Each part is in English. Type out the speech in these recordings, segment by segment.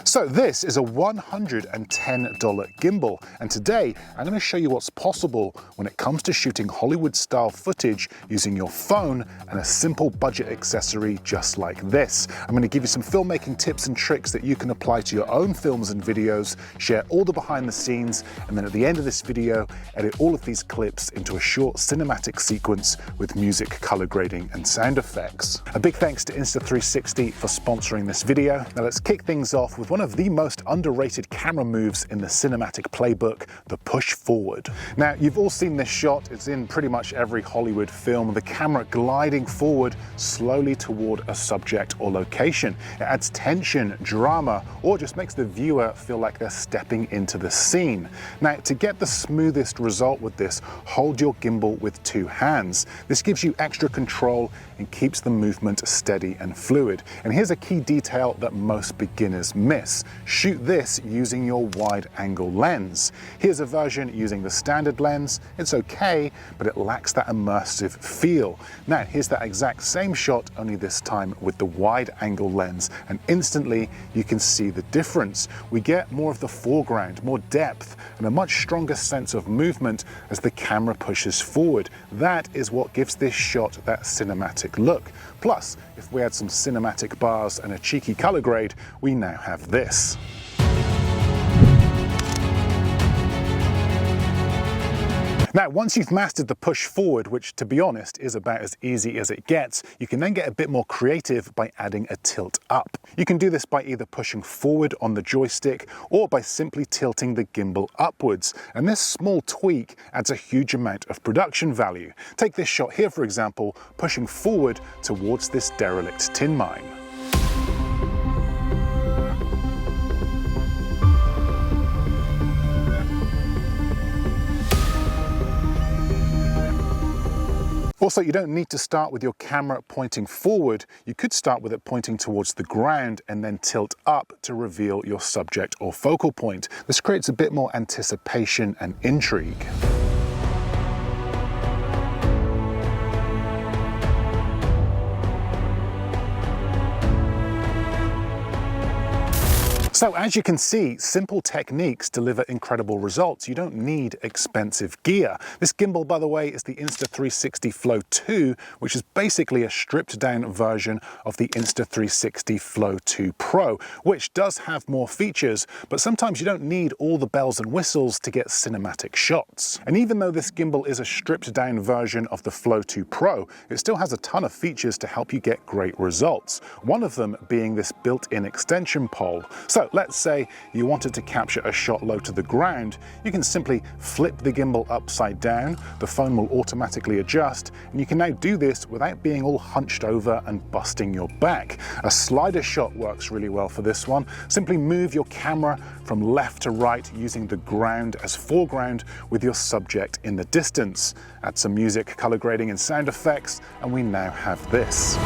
So this is a $110 gimbal, and today I'm going to show you what's possible when it comes to shooting Hollywood-style footage using your phone and a simple budget accessory just like this. I'm going to give you some filmmaking tips and tricks that you can apply to your own films and videos, share all the behind the scenes, and then at the end of this video, edit all of these clips into a short cinematic sequence with music, color grading, and sound effects. A big thanks to Insta360 for sponsoring this video. Now let's kick things off with one of the most underrated camera moves in the cinematic playbook, the push forward. Now, you've all seen this shot. It's in pretty much every Hollywood film, the camera gliding forward slowly toward a subject or location. It adds tension, drama, or just makes the viewer feel like they're stepping into the scene. Now, to get the smoothest result with this, hold your gimbal with two hands. This gives you extra control and keeps the movement steady and fluid. And here's a key detail that most beginners miss. Shoot this using your wide-angle lens. Here's a version using the standard lens. It's okay, but it lacks that immersive feel. Now, here's that exact same shot, only this time with the wide-angle lens, and instantly you can see the difference. We get more of the foreground, more depth, and a much stronger sense of movement as the camera pushes forward. That is what gives this shot that cinematic look. Plus, if we add some cinematic bars and a cheeky color grade, we now have this. Now, once you've mastered the push forward, which to be honest is about as easy as it gets, you can then get a bit more creative by adding a tilt up. You can do this by either pushing forward on the joystick or by simply tilting the gimbal upwards. And this small tweak adds a huge amount of production value. Take this shot here, for example, pushing forward towards this derelict tin mine. Also, you don't need to start with your camera pointing forward. You could start with it pointing towards the ground and then tilt up to reveal your subject or focal point. This creates a bit more anticipation and intrigue. So as you can see, simple techniques deliver incredible results. You don't need expensive gear. This gimbal, by the way, is the Insta360 Flow 2, which is basically a stripped down version of the Insta360 Flow 2 Pro, which does have more features, but sometimes you don't need all the bells and whistles to get cinematic shots. And even though this gimbal is a stripped down version of the Flow 2 Pro, it still has a ton of features to help you get great results. One of them being this built-in extension pole. So let's say you wanted to capture a shot low to the ground. You can simply flip the gimbal upside down, the phone will automatically adjust, and you can now do this without being all hunched over and busting your back. A slider shot works really well for this one. Simply move your camera from left to right using the ground as foreground with your subject in the distance. Add some music, color grading, and sound effects, and we now have this.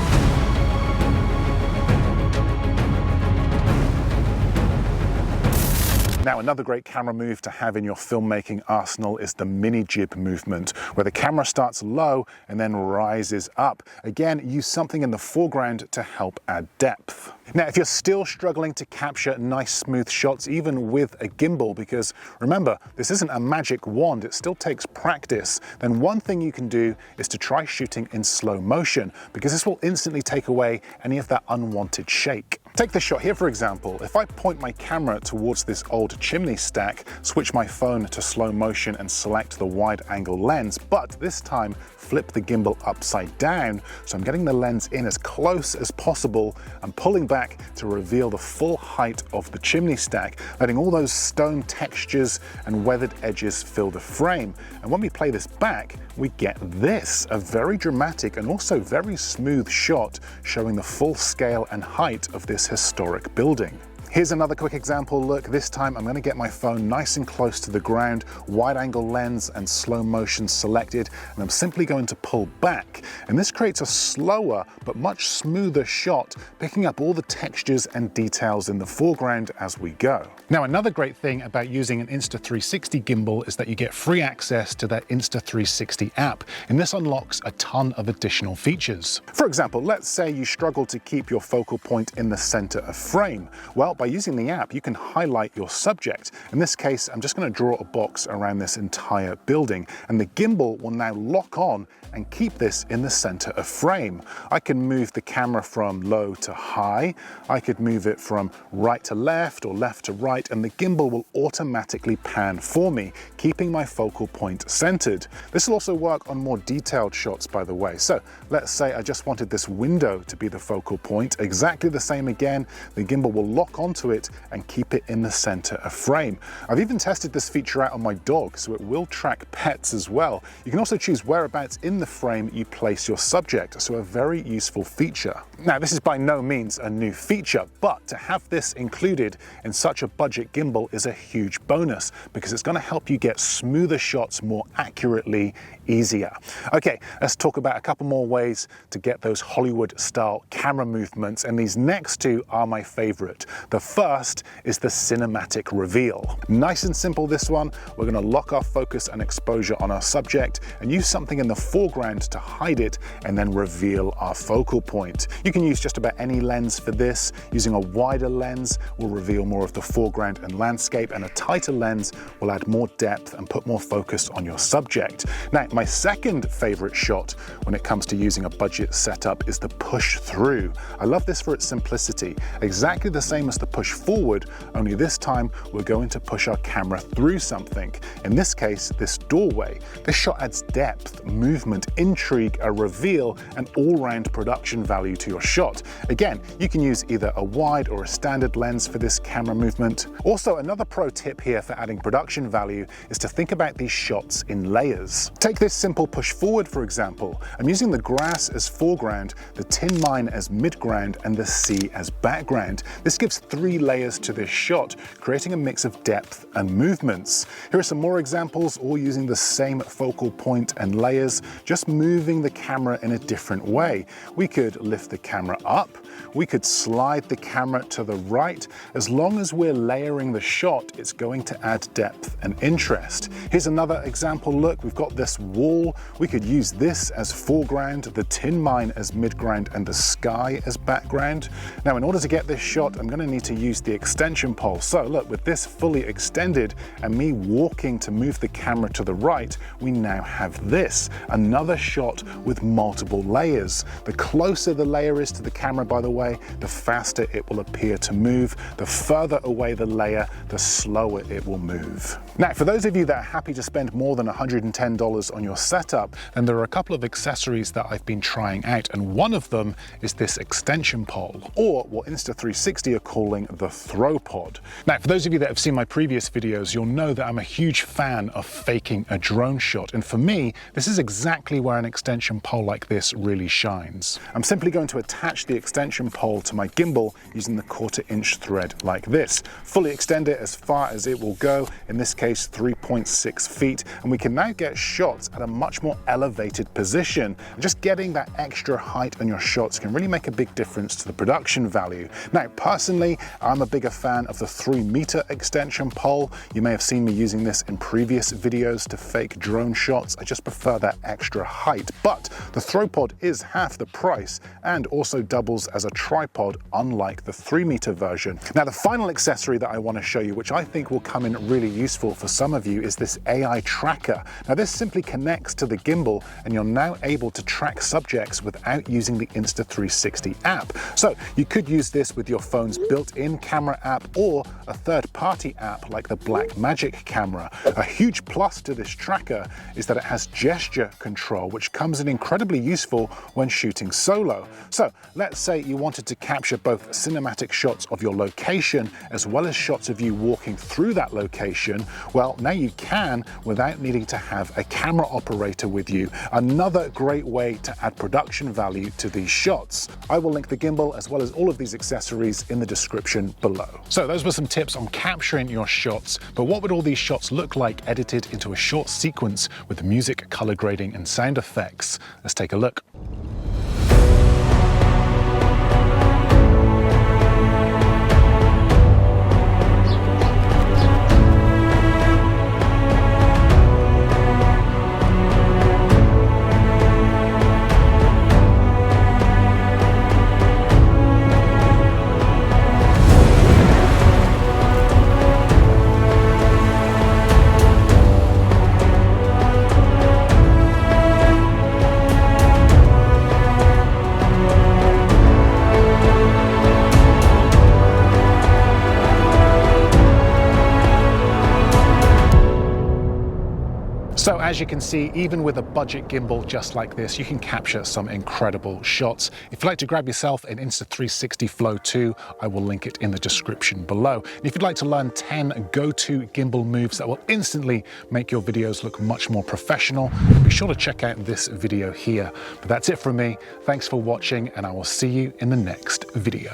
Now, another great camera move to have in your filmmaking arsenal is the mini jib movement, where the camera starts low and then rises up. Again, use something in the foreground to help add depth. Now, if you're still struggling to capture nice smooth shots, even with a gimbal, because remember, this isn't a magic wand, it still takes practice, then one thing you can do is to try shooting in slow motion, because this will instantly take away any of that unwanted shake. Take this shot here, for example. If I point my camera towards this old chimney stack, switch my phone to slow motion and select the wide angle lens, but this time flip the gimbal upside down, so I'm getting the lens in as close as possible and pulling back to reveal the full height of the chimney stack, letting all those stone textures and weathered edges fill the frame. And when we play this back, we get this, a very dramatic and also very smooth shot showing the full scale and height of this historic building. Here's another quick example look. This time I'm going to get my phone nice and close to the ground, wide angle lens and slow motion selected, and I'm simply going to pull back. And this creates a slower but much smoother shot, picking up all the textures and details in the foreground as we go. Now, another great thing about using an Insta360 gimbal is that you get free access to that Insta360 app, and this unlocks a ton of additional features. For example, let's say you struggle to keep your focal point in the center of frame. Well, by using the app, you can highlight your subject. In this case, I'm just going to draw a box around this entire building, and the gimbal will now lock on and keep this in the center of frame. I can move the camera from low to high. I could move it from right to left or left to right, and the gimbal will automatically pan for me, keeping my focal point centered. This will also work on more detailed shots, by the way. So let's say I just wanted this window to be the focal point. Exactly the same again. The gimbal will lock onto it and keep it in the center of frame. I've even tested this feature out on my dog, so it will track pets as well. You can also choose whereabouts in the frame you place your subject, so a very useful feature. Now, this is by no means a new feature, but to have this included in such a budget gimbal is a huge bonus because it's going to help you get smoother shots more accurately, easier. Okay, let's talk about a couple more ways to get those Hollywood-style camera movements, and these next two are my favorite. The first is the cinematic reveal. Nice and simple, this one. We're going to lock our focus and exposure on our subject and use something in the foreground to hide it and then reveal our focal point. You can use just about any lens for this. Using a wider lens will reveal more of the foreground and landscape, and a tighter lens will add more depth and put more focus on your subject. Now, my second favorite shot when it comes to using a budget setup is the push through. I love this for its simplicity. Exactly the same as the push forward, only this time we're going to push our camera through something. In this case, this doorway. This shot adds depth, movement, intrigue, a reveal, and all-round production value to your shot. Again, you can use either a wide or a standard lens for this camera movement. Also, another pro tip here for adding production value is to think about these shots in layers. Take this simple push forward, for example. I'm using the grass as foreground, the tin mine as midground, and the sea as background. This gives 3 layers to this shot, creating a mix of depth and movements. Here are some more examples, all using the same focal point and layers, just moving the camera in a different way. We could lift the camera up, we could slide the camera to the right. As long as we're layering the shot, it's going to add depth and interest. Here's another example look. We've got this wall. We could use this as foreground, the tin mine as midground, and the sky as background. Now, in order to get this shot, I'm going to need to use the extension pole. So look, with this fully extended and me walking to move the camera to the right, we now have this, another shot with multiple layers. The closer the layer is to the camera, by the way, the faster it will appear to move. The further away the layer, the slower it will move. Now, for those of you that are happy to spend more than $110 on your setup, then there are a couple of accessories that I've been trying out, and one of them is this extension pole, or what Insta360 are calling the throw pod. Now, for those of you that have seen my previous videos, you'll know that I'm a huge fan of faking a drone shot, and for me, this is exactly where an extension pole like this really shines. I'm simply going to attach the extension pole to my gimbal using the 1/4" thread like this. Fully extend it as far as it will go, in this case 3.6 feet, and we can now get shots at a much more elevated position. Just getting that extra height on your shots can really make a big difference to the production value. Now, personally, I'm a bigger fan of the 3-meter extension pole. You may have seen me using this in previous videos to fake drone shots. I just prefer that extra height, but the throw pod is half the price and also doubles as a tripod, unlike the 3-meter version. Now, the final accessory that I want to show you, which I think will come in really useful for some of you, is this AI tracker. Now, this simply connects to the gimbal, and you're now able to track subjects without using the Insta360 app. So you could use this with your phone's built-in camera app or a third-party app like the Blackmagic camera. A huge plus to this tracker is that it has gesture control, which comes in incredibly useful when shooting solo. So let's say you wanted to capture both cinematic shots of your location as well as shots of you walking through that location. Well, now you can without needing to have a camera operator with you. Another great way to add production value to these shots. I will link the gimbal as well as all of these accessories in the description below. So those were some tips on capturing your shots, but what would all these shots look like edited into a short sequence with music, color grading, and sound effects? Let's take a look. as you can see, even with a budget gimbal just like this, you can capture some incredible shots. If you'd like to grab yourself an Insta360 Flow 2, I will link it in the description below. And if you'd like to learn 10 go-to gimbal moves that will instantly make your videos look much more professional, be sure to check out this video here. But that's it from me. Thanks for watching, and I will see you in the next video.